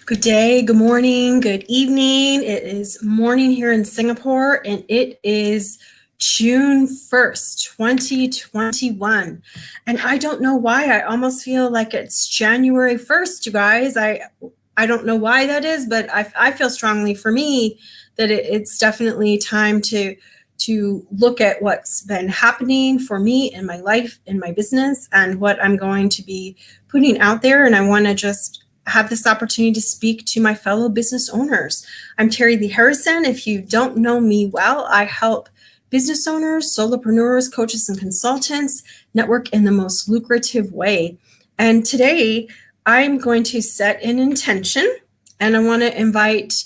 Good day, good morning, good evening. It is morning here in Singapore and it is June 1st, 2021. And I don't know why. I almost feel like it's January 1st, you guys. I don't know why that is, but I feel strongly for me that it's definitely time to look at what's been happening for me in my life, in my business, and what I'm going to be putting out there. And I want to just have this opportunity to speak to my fellow business owners. I'm Terilee Harrison. If you don't know me well, I help business owners, solopreneurs, coaches, and consultants network in the most lucrative way. And today I'm going to set an intention, and I want to invite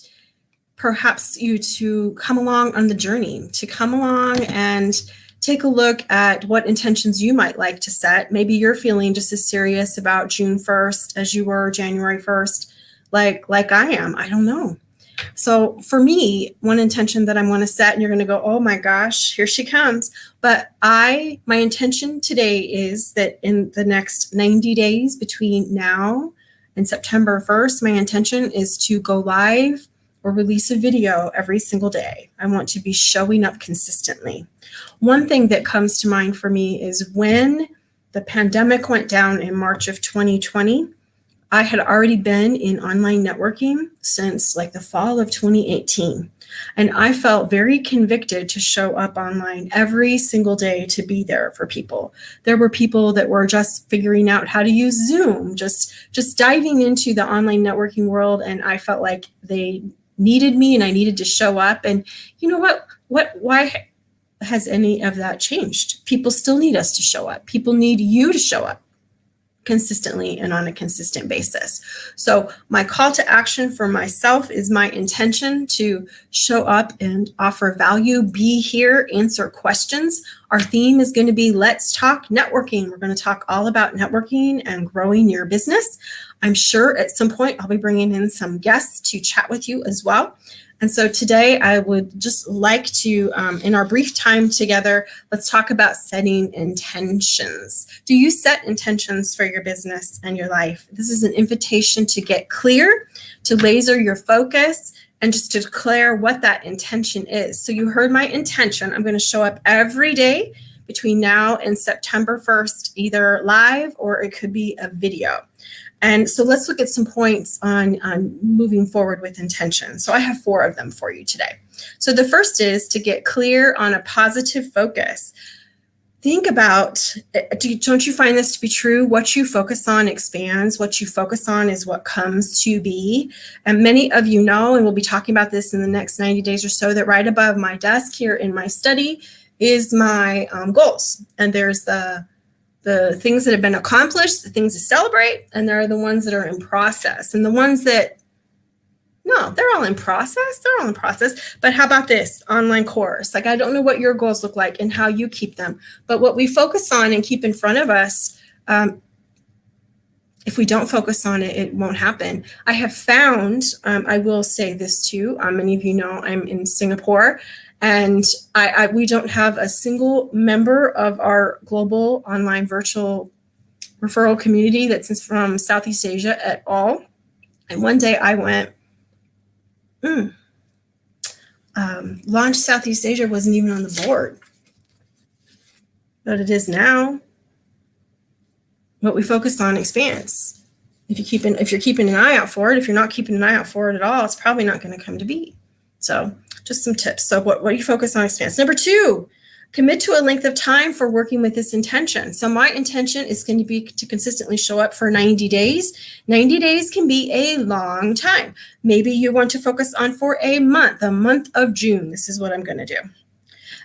perhaps you to come along on the journey, to come along and take a look at what intentions you might like to set. Maybe you're feeling just as serious about June 1st as you were January 1st, like I am. I don't know. So for me, one intention that I want to set, and you're going to go, oh my gosh, here she comes. But my intention today is that in the next 90 days between now and September 1st, my intention is to go live or release a video every single day. I want to be showing up consistently. One thing that comes to mind for me is when the pandemic went down in March of 2020, I had already been in online networking since like the fall of 2018. And I felt very convicted to show up online every single day to be there for people. There were people that were just figuring out how to use Zoom, just diving into the online networking world. And I felt like they needed me and I needed to show up. And you know what? Why has any of that changed? People still need us to show up. People need you to show up consistently and on a consistent basis. So my call to action for myself is my intention to show up and offer value, be here, answer questions. Our theme is going to be Let's Talk Networking. We're going to talk all about networking and growing your business. I'm sure at some point I'll be bringing in some guests to chat with you as well. And so today I would just like to, in our brief time together, let's talk about setting intentions. Do you set intentions for your business and your life? This is an invitation to get clear, to laser your focus, and just to declare what that intention is. So you heard my intention. I'm going to show up every day between now and September 1st, either live or it could be a video. And so let's look at some points on moving forward with intention. So I have 4 of them for you today. So the first is to get clear on a positive focus. Think about, don't you find this to be true? What you focus on expands. What you focus on is what comes to be. And many of you know, and we'll be talking about this in the next 90 days or so, that right above my desk here in my study is my goals. And there's the things that have been accomplished, the things to celebrate, and there are the ones that are in process. And the ones that, no, they're all in process. They're all in process. But how about this online course? Like, I don't know what your goals look like and how you keep them. But what we focus on and keep in front of us, if we don't focus on it, it won't happen. I have found, I will say this too, many of you know I'm in Singapore, and we don't have a single member of our global online virtual referral community that's from Southeast Asia at all. And one day I went, Launch Southeast Asia wasn't even on the board, but it is now. What we focus on expands. If you're keeping an eye out for it, if you're not keeping an eye out for it at all, it's probably not going to come to be. So just some tips. So what you focus on expands. Number 2, commit to a length of time for working with this intention. So my intention is going to be to consistently show up for 90 days. 90 days can be a long time. Maybe you want to focus on for a month, the month of June. This is what I'm going to do.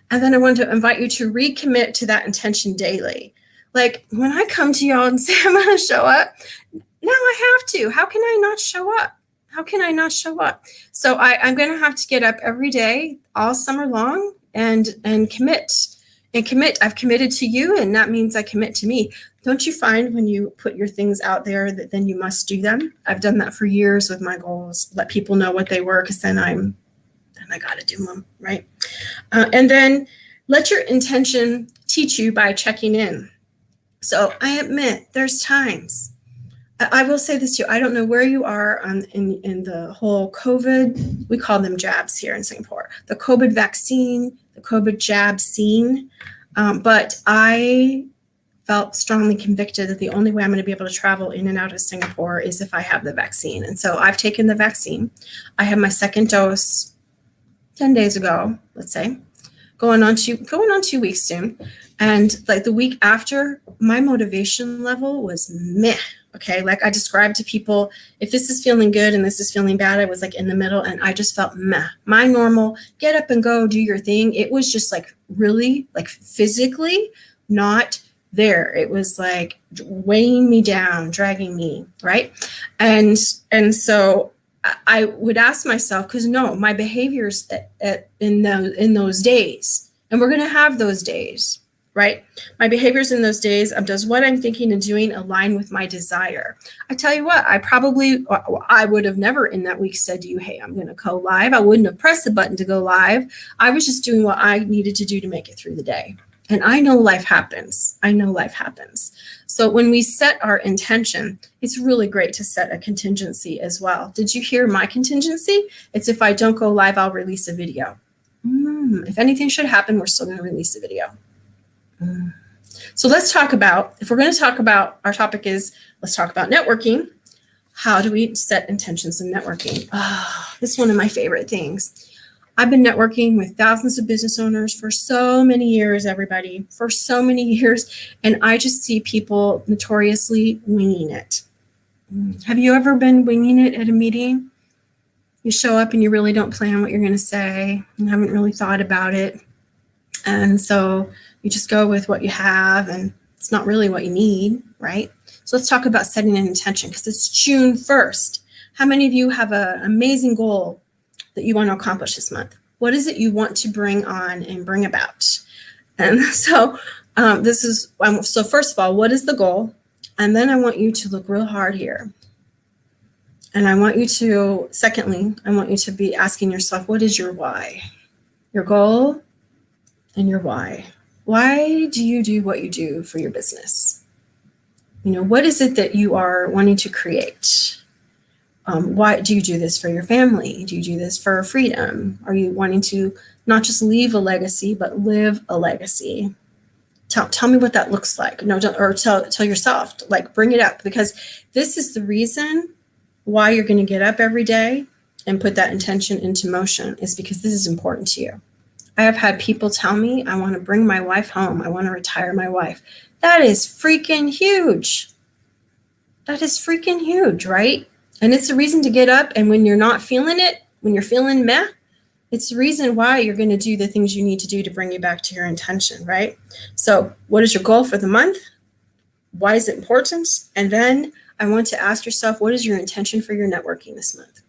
And then I want to invite you to recommit to that intention daily. Like when I come to y'all and say I'm going to show up, now I have to. How can I not show up? How can I not show up? So I'm going to have to get up every day all summer long and commit. And commit. I've committed to you, and that means I commit to me. Don't you find when you put your things out there that then you must do them? I've done that for years with my goals. Let people know what they were, because then I got to do them, right? And then let your intention teach you by checking in. So I admit there's times I will say this too. I don't know where you are in the whole COVID. We call them jabs here in Singapore. The COVID vaccine, the COVID jab scene. But I felt strongly convicted that the only way I'm going to be able to travel in and out of Singapore is if I have the vaccine. And so I've taken the vaccine. I have my second dose 10 days ago, let's say, going on 2 weeks soon. And like the week after, my motivation level was meh. Okay. Like I described to people, if this is feeling good and this is feeling bad, I was like in the middle and I just felt meh. My normal get up and go, do your thing. It was just like really like physically not there. It was like weighing me down, dragging me, right? And so I would ask myself, because no, my behaviors in those days, and we're going to have those days, right? My behaviors in those days of does what I'm thinking and doing align with my desire? I tell you what, I would have never in that week said to you, hey, I'm going to go live. I wouldn't have pressed the button to go live. I was just doing what I needed to do to make it through the day. And I know life happens. So when we set our intention, it's really great to set a contingency as well. Did you hear my contingency? It's if I don't go live, I'll release a video. If anything should happen, we're still going to release a video. So let's talk about, if we're going to talk about, our topic is, let's talk about networking. How do we set intentions in networking? This is one of my favorite things. I've been networking with thousands of business owners for so many years, everybody, for so many years. And I just see people notoriously winging it. Have you ever been winging it at a meeting? You show up and you really don't plan what you're going to say. You haven't really thought about it. And so you just go with what you have and it's not really what you need, right? So let's talk about setting an intention because it's June 1st. How many of you have an amazing goal that you want to accomplish this month? What is it you want to bring on and bring about? And so so first of all, what is the goal? And then I want you to look real hard here. And I want you to, secondly, I want you to be asking yourself, what is your why? Your goal and your why. Why do you do what you do for your business? What is it that you are wanting to create? Why do you do this for your family? Do you do this for freedom? Are you wanting to not just leave a legacy, but live a legacy? Tell me what that looks like. No, don't, or tell yourself, like bring it up, because this is the reason why you're going to get up every day and put that intention into motion, is because this is important to you. I have had people tell me, I want to bring my wife home. I want to retire my wife. That is freaking huge. That is freaking huge, right? And it's a reason to get up. And when you're not feeling it, when you're feeling meh, it's the reason why you're going to do the things you need to do to bring you back to your intention, right? So what is your goal for the month? Why is it important? And then I want to ask yourself, what is your intention for your networking this month?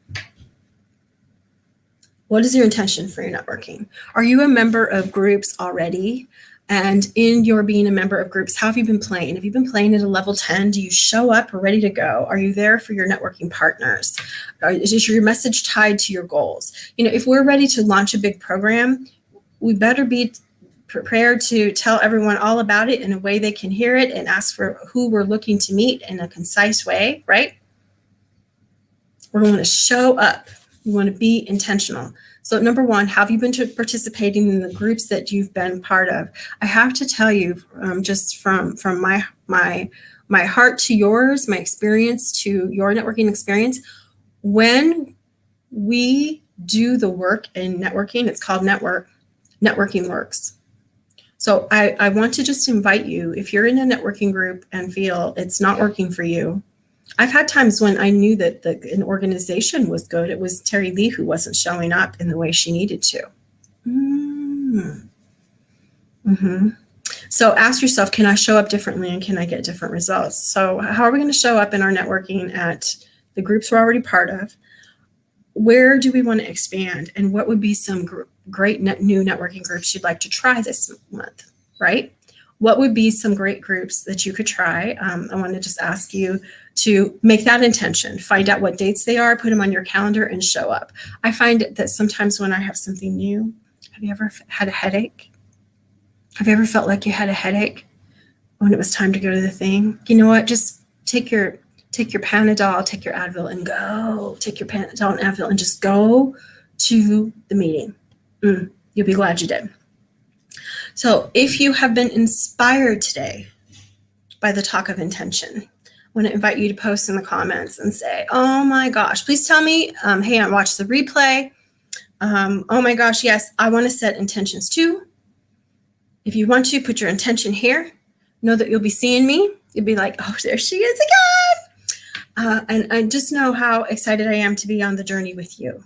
What is your intention for your networking? Are you a member of groups already? And in your being a member of groups, how have you been playing? Have you been playing at a level 10? Do you show up ready to go? Are you there for your networking partners? Is your message tied to your goals? If we're ready to launch a big program, we better be prepared to tell everyone all about it in a way they can hear it and ask for who we're looking to meet in a concise way, right? We're going to show up. You want to be intentional. So number one, have you been participating in the groups that you've been part of? I have to tell you, just from my heart to yours, my experience to your networking experience, when we do the work in networking, it's called networking works. So I want to just invite you, if you're in a networking group and feel it's not working for you, I've had times when I knew that an organization was good. It was Terilee who wasn't showing up in the way she needed to. So ask yourself, can I show up differently and can I get different results? So how are we going to show up in our networking at the groups we're already part of? Where do we want to expand? And what would be some great new networking groups you'd like to try this month, right? What would be some great groups that you could try? I want to just ask you to make that intention, find out what dates they are, put them on your calendar and show up. I find that sometimes when I have something new, have you ever had a headache? Have you ever felt like you had a headache when it was time to go to the thing? You know what? Just take your take your Panadol, take your Advil, and go. Take your Panadol and Advil and just go to the meeting. You'll be glad you did. So if you have been inspired today by the talk of intention, I want to invite you to post in the comments and say, oh my gosh, please tell me, hey, I watched the replay. Oh my gosh, yes, I want to set intentions too. If you want to, put your intention here. Know that you'll be seeing me. You'll be like, oh, there she is again. And I just know how excited I am to be on the journey with you.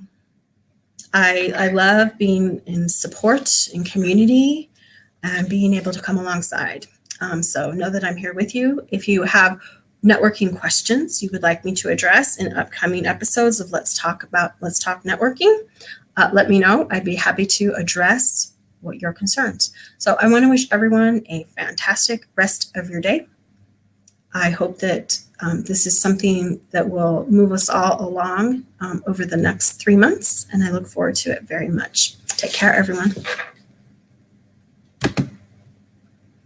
I love being in support and community and being able to come alongside. So know that I'm here with you. If you have networking questions you would like me to address in upcoming episodes of Let's Talk Networking, let me know. I'd be happy to address what your concerns. So I want to wish everyone a fantastic rest of your day. I hope that this is something that will move us all along over the next 3 months, and I look forward to it very much. Take care, everyone.